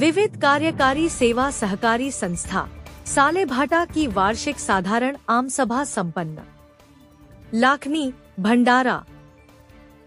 विविध कार्यकारी सेवा सहकारी संस्था सालेभाटा की वार्षिक साधारण आम सभा संपन्न। लाखनी भंडारा।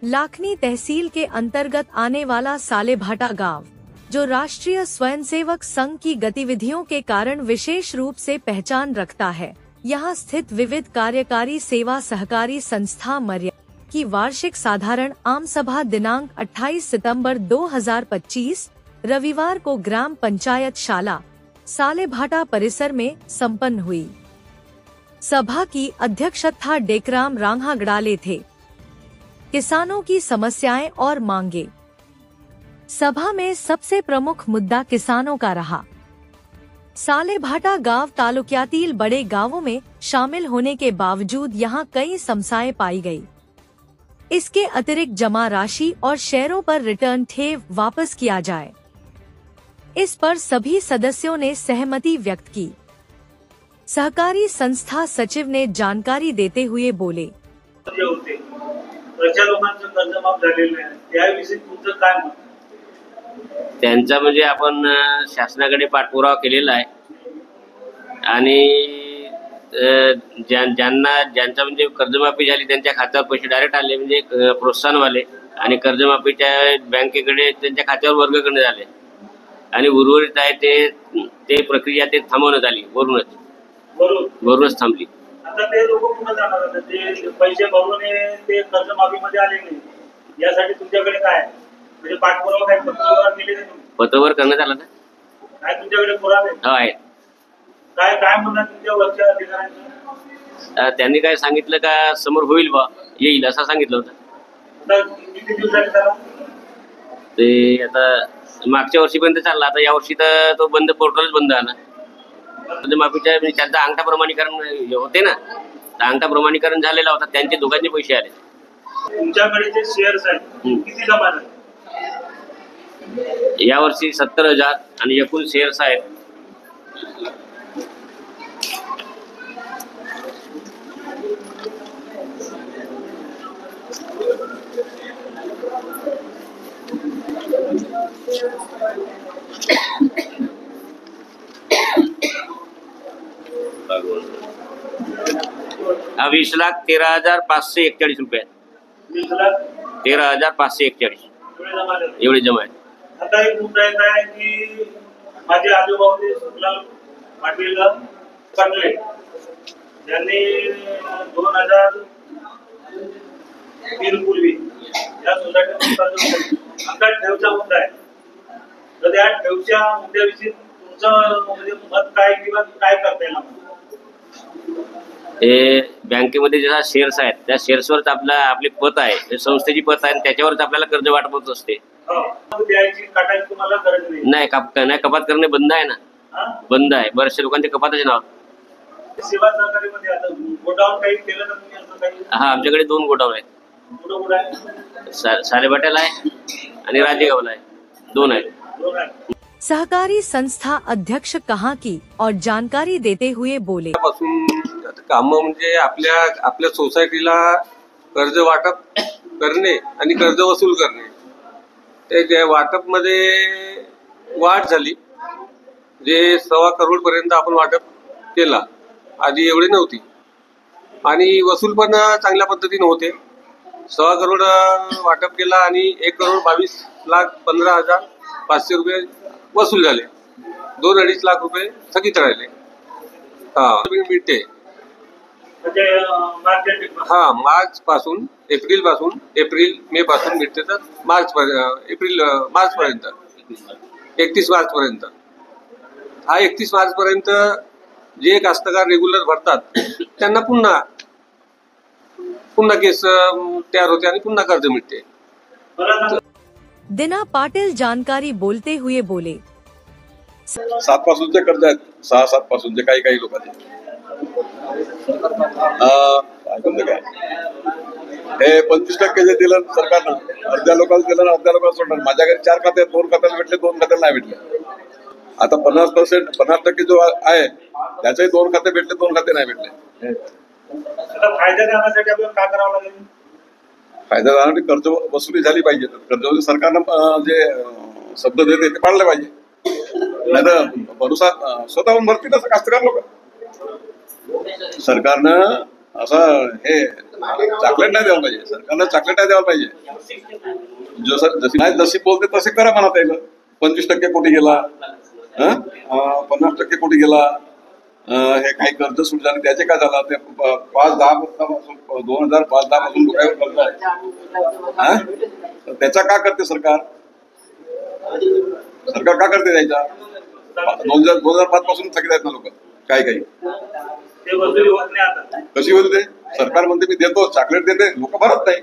लाखनी तहसील के अंतर्गत आने वाला सालेभाटा गांव, जो राष्ट्रीय स्वयंसेवक संघ की गतिविधियों के कारण विशेष रूप से पहचान रखता है, यहाँ स्थित विविध कार्यकारी सेवा सहकारी संस्था मर्या की वार्षिक साधारण आम सभा दिनांक 28 सितंबर 2025 रविवार को ग्राम पंचायत शाला सालेभाटा परिसर में संपन्न हुई। सभा की अध्यक्षता डेकराम रांघागड़ाले थे। किसानों की समस्याएं और मांगे। सभा में सबसे प्रमुख मुद्दा किसानों का रहा। सालेभाटा गांव तालुक्यातील बड़े गांवों में शामिल होने के बावजूद यहां कई समस्याएं पाई गई। इसके अतिरिक्त जमा राशि और शेयरों पर रिटर्न ठेव वापस किया जाए, इस पर सभी सदस्यों ने सहमति व्यक्त की। सहकारी संस्था सचिव ने जानकारी देते हुए बोले, त्यांचा म्हणजे आपण शासनाकडे पाठपुरावा केलेला आहे आणि ज्यांचा म्हणजे कर्जमाफी झाली त्यांच्या खात्यावर पैसे डायरेक्ट आले, म्हणजे प्रोत्साहनवाले, आणि कर्जमाफीच्या बँकेकडे त्यांच्या खात्यावर वर्ग करण्यात आले आणि उर्वरित आहे ते प्रक्रिया ते थांबवण्यात आली, वरूनच थांबली। आता ते लोक पुन्हा जाणार आहेत, ते पैसे भरून ते कर्जमाफीमध्ये आले नाही, यासाठी तुमच्याकडे काय म्हणजे पाठपुरावा काय पत्रव्यवहार केले का तुम्ही? पत्रव्यवहार करण्यात आला ना। काय तुमच्याकडे पुरावे आहेत? काय काय म्हणणार तुमच्या वरच्या अधिकाऱ्यांना? त्यांनी काय सांगितलं का समोर होईल बा, येईल असं सांगितलं होतं। किती दिवसांनी करा ते आता मागच्या वर्षीपर्यंत चालला, आता या वर्षी तर तो बंद, पोर्टलच बंद आला। कर्जमाफीच्या म्हणजे त्यांचा अंगठा प्रमाणीकरण होते ना, अंगठा प्रमाणीकरण झालेला होता, त्यांचे दोघांचे पैसे आले। तुमच्याकडे जे शेअर्स आहेत किती जमा झाले? या वर्षी 70,000 आणि एकूण शेअर्स आहेत 20,13,541 रुपये। 20,13,541 एवढे जमा आहेत। आता एक मुद्दा येत आहे की माझे आजोबा सुखलाल पाटील कटले यांनी 2003 पूर्वी या सोसायटीमध्ये आमचा ठेवचा मुद्दा आहे, तर त्या ठेवच्या मुद्द्याविषयी तुमचं म्हणजे मत काय किंवा काय करता येईल? बँकेमध्ये ज्या शेअर्स आहेत त्या शेअर्सवरच आपली पत आहे, संस्थेची पत आहे, त्याच्यावरच आपल्याला कर्ज वाटप होत असते। नाही, कपात करणे बंद आहे ना, बंद आहे। बरेचशा लोकांचे कपातच नाव। हा, आमच्याकडे 2 गोडाऊन आहेत, सालेभाट्याला आहे आणि राजेगावला आहे, 2 आहेत। सहकारी संस्था अध्यक्ष कहा की और जानकारी देते हुए बोले, काम म्हणजे आपल्या सोसायटीला कर्ज वाटप करणे आणि कर्ज वसूल करणे, ते वाटप मध्ये वाढ झाली। जे 1.25 करोड पर्यंत आपण वाटप केला, आधी एवढे नव्हती, आणि वसूल पण चांगल्या पद्धतीने होते। 1.25 करोड वाटप केला आणि 1,22,15,500 रुपये वसूल झाले, 2-2.5 लाख रुपये थकीत राहिले। मिळते मार्च पासून, एप्रिल मे पासून मिळते, तर मार्च पर्यंत 31 मार्च पर्यंत। हा 31 मार्च पर्यंत जे कास्तकार रेग्युलर भरतात त्यांना पुन्हा केस तयार होते आणि पुन्हा कर्ज मिळते। दिना पाटिल जानकारी बोलते हुए बोले, 7 पासूनचे कर्ज आहेत, 6-7 पासूनचे काही लोकांचे। काय हे 25% जे दिलं सरकारनं, अर्ध्या लोकांना दिलं, अर्ध्या लोकांना सोडणार। माझ्या घरी 4 खाते, 2 खात्याला भेटले, 2 खात्याला नाही भेटले। आता 50% जो आहे त्याचे 2 खाते भेटले, 2 खाते नाही भेटले। फायदा देण्यासाठी आपल्याला काय करावं लागेल? फायदा देण्यासाठी कर्ज वसुली झाली पाहिजे। कर्ज सरकारनं जे शब्द देते ते पाळले पाहिजे। नाही तर भरोसा स्वतःहून भरतील असं कास्तकार लोक. सरकारनं असं हे चॉकलेट नाही द्यायला पाहिजे. सरकारनं चॉकलेट नाही द्यायला पाहिजे. जशी बोलते तसे करा म्हणा. त्याला 25% कोटी गेला, 50% कोटी गेला, हे काही कर्ज सूट झाले त्याचे काय झालं, ते 5-10 वर्षापासून 2005-10 पासून लोकांवर कर्ज आहे. त्याचा का करते सरकार का करते त्याच्या? 2005 पासून थकीत आहेत ना लोक. काही ते वसुली होत नाही आता. कशी बोलते? सरकार म्हणते मी देतो, चॉकलेट देते, लोक भरत नाही.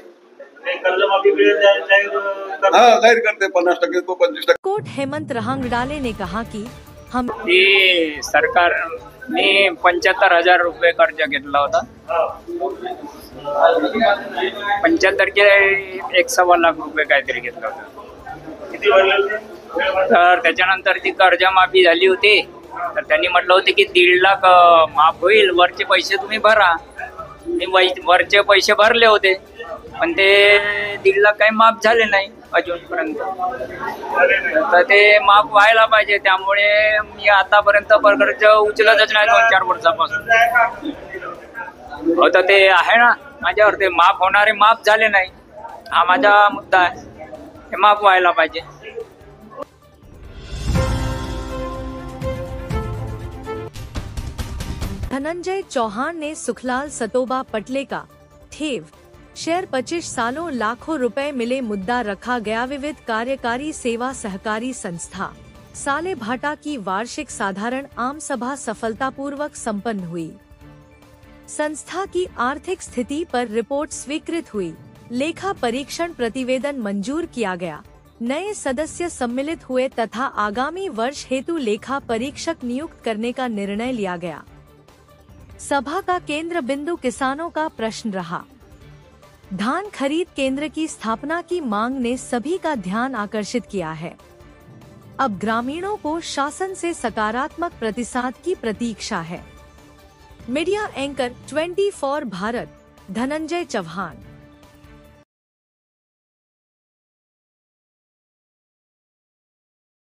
कर्जमाफी जाहीर करते 50% तो 25%. कोट हेमंत रहांगडाले ने कहा कि हम सरकारने 75,000 रुपये कर्ज घेतला होता. 75 के 1.25 लाख रुपये काहीतरी घेतला होता. किती वाढले होते? तर त्याच्यानंतर ती कर्जमाफी झाली होती. तर त्यांनी म्हटलं होतं की 1.5 लाख माफ होईल, वरचे पैसे तुम्ही भरा. मी वरचे पैसे भरले होते, पण ते 1.5 लाख काही माफ झाले नाही अजूनपर्यंत. तर ते माफ व्हायला पाहिजे. त्यामुळे मी आतापर्यंत कर्ज उचलतच नाही 2-4 वर्षापासून. हो, तर ते आहे ना माझ्यावर, ते माफ होणारे माफ झाले नाही. हा माझा मुद्दा आहे, हे माफ व्हायला पाहिजे. धनंजय चौहान ने सुखलाल सतोबा पटले का ठेव शेयर 25 सालों लाखों रुपए मिले मुद्दा रखा गया। विविध कार्यकारी सेवा सहकारी संस्था सालेभाटा की वार्षिक साधारण आम सभा सफलतापूर्वक संपन्न हुई। संस्था की आर्थिक स्थिति पर रिपोर्ट स्वीकृत हुई। लेखा परीक्षण प्रतिवेदन मंजूर किया गया। नए सदस्य सम्मिलित हुए तथा आगामी वर्ष हेतु लेखा परीक्षक नियुक्त करने का निर्णय लिया गया। सभा का केंद्र बिंदु किसानों का प्रश्न रहा। धान खरीद केंद्र की स्थापना की मांग ने सभी का ध्यान आकर्षित किया है। अब ग्रामीणों को शासन से सकारात्मक प्रतिसाद की प्रतीक्षा है। Media anchor 24 Bharat Dhananjay Chauhan.